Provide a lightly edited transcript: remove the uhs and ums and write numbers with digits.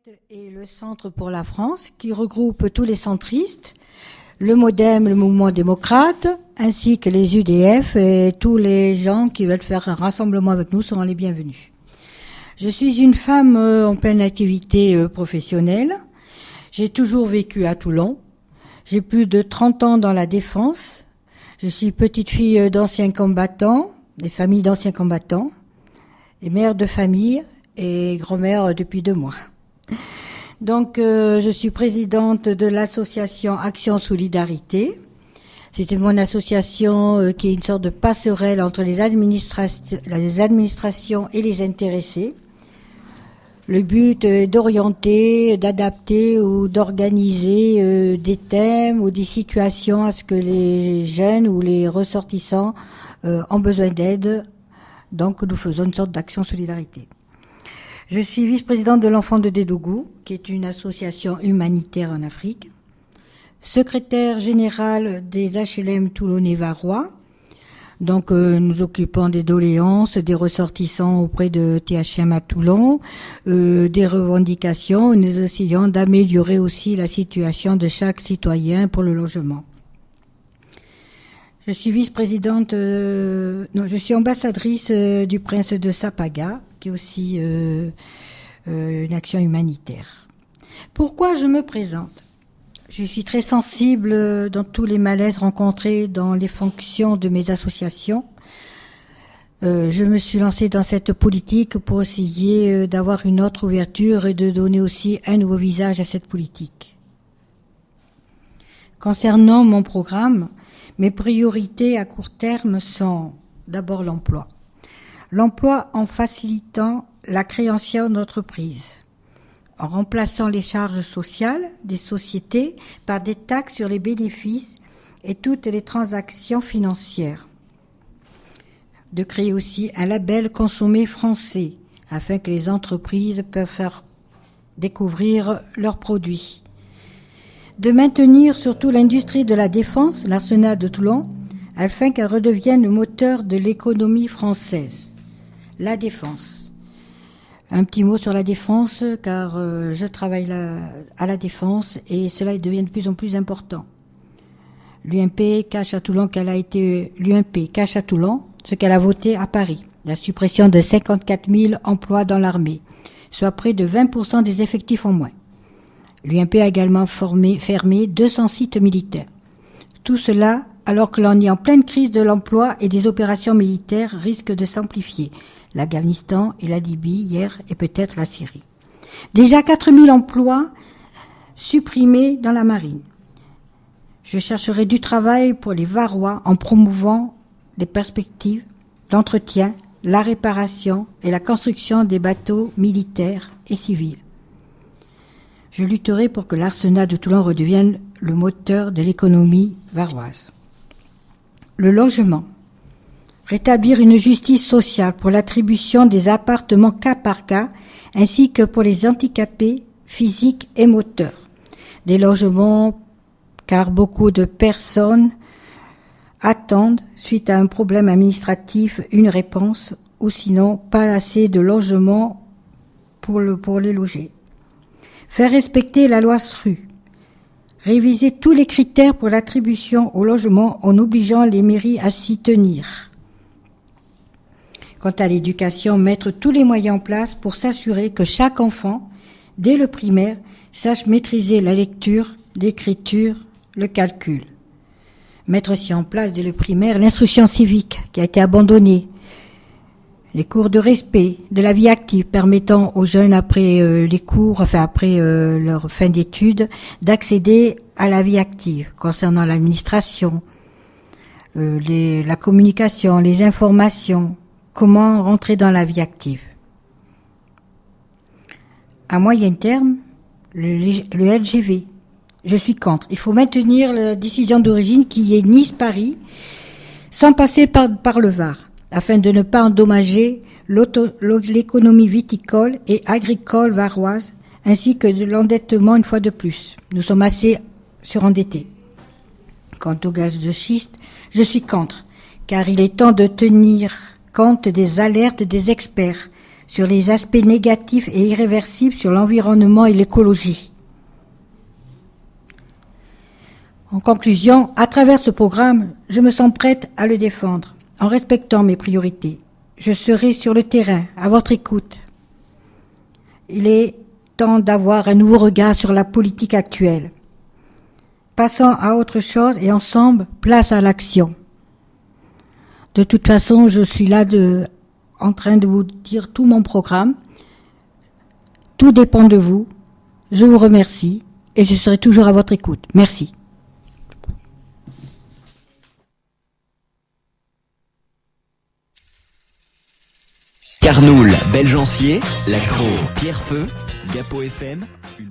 est le Centre pour la France qui regroupe tous les centristes, le MoDem, le Mouvement démocrate, ainsi que les UDF et tous les gens qui veulent faire un rassemblement avec nous seront les bienvenus. Je suis une femme en pleine activité professionnelle. J'ai toujours vécu à Toulon. J'ai plus de 30 ans dans la défense. Je suis petite fille d'anciens combattants, des familles d'anciens combattants, et mère de famille et grand-mère depuis 2 mois. Donc, je suis présidente de l'association Action Solidarité. C'est mon association qui est une sorte de passerelle entre les administrations et les intéressés. Le but est d'orienter, d'adapter ou d'organiser des thèmes ou des situations à ce que les jeunes ou les ressortissants ont besoin d'aide. Donc, nous faisons une sorte d'action solidarité. Je suis vice-présidente de l'Enfant de Dédougou, qui est une association humanitaire en Afrique. Secrétaire générale des HLM Toulonnais-Varois. Donc, nous occupons des doléances des ressortissants auprès de THM à Toulon, des revendications. Nous essayons d'améliorer aussi la situation de chaque citoyen pour le logement. Je suis vice-présidente, je suis ambassadrice du prince de Sapaga, qui est aussi une action humanitaire. Pourquoi je me présente ? Je suis très sensible dans tous les malaises rencontrés dans les fonctions de mes associations. Je me suis lancée dans cette politique pour essayer d'avoir une autre ouverture et de donner aussi un nouveau visage à cette politique. Concernant mon programme, mes priorités à court terme sont d'abord l'emploi. L'emploi en facilitant la création d'entreprises, en remplaçant les charges sociales des sociétés par des taxes sur les bénéfices et toutes les transactions financières. De créer aussi un label consommé français afin que les entreprises peuvent faire découvrir leurs produits. De maintenir surtout l'industrie de la défense, l'arsenal de Toulon, afin qu'elle redevienne le moteur de l'économie française. La défense. Un petit mot sur la défense, car je travaille à la défense et cela devient de plus en plus important. L'UMP cache à Toulon ce qu'elle a voté à Paris, la suppression de 54 000 emplois dans l'armée, soit près de 20% des effectifs en moins. L'UMP a également fermé 200 sites militaires. Tout cela alors que l'on est en pleine crise de l'emploi et des opérations militaires risquent de s'amplifier. L'Afghanistan et la Libye hier et peut-être la Syrie. Déjà 4000 emplois supprimés dans la marine. Je chercherai du travail pour les Varois en promouvant les perspectives d'entretien, la réparation et la construction des bateaux militaires et civils. Je lutterai pour que l'arsenal de Toulon redevienne le moteur de l'économie varoise. Le logement. Rétablir une justice sociale pour l'attribution des appartements cas par cas, ainsi que pour les handicapés physiques et moteurs. Des logements, car beaucoup de personnes attendent, suite à un problème administratif, une réponse, ou sinon pas assez de logements pour les loger. Faire respecter la loi SRU. Réviser tous les critères pour l'attribution au logement en obligeant les mairies à s'y tenir. Quant à l'éducation, mettre tous les moyens en place pour s'assurer que chaque enfant, dès le primaire, sache maîtriser la lecture, l'écriture, le calcul. Mettre aussi en place dès le primaire l'instruction civique qui a été abandonnée. Les cours de respect de la vie active permettant aux jeunes après les cours, après leur fin d'études, d'accéder à la vie active concernant l'administration, la communication, les informations. Comment rentrer dans la vie active. À moyen terme, le LGV. Je suis contre. Il faut maintenir la décision d'origine qui est Nice-Paris sans passer par le Var, afin de ne pas endommager l'économie viticole et agricole varoise, ainsi que de l'endettement une fois de plus. Nous sommes assez surendettés. Quant au gaz de schiste, je suis contre, car il est temps de tenir compte des alertes des experts sur les aspects négatifs et irréversibles sur l'environnement et l'écologie. En conclusion, à travers ce programme, je me sens prête à le défendre, en respectant mes priorités. Je serai sur le terrain, à votre écoute. Il est temps d'avoir un nouveau regard sur la politique actuelle. Passons à autre chose et ensemble, place à l'action. De toute façon, je suis là en train de vous dire tout mon programme. Tout dépend de vous. Je vous remercie et je serai toujours à votre écoute. Merci. Carnoul, Belgencier, Lacro, Pierrefeu, Gapo FM, une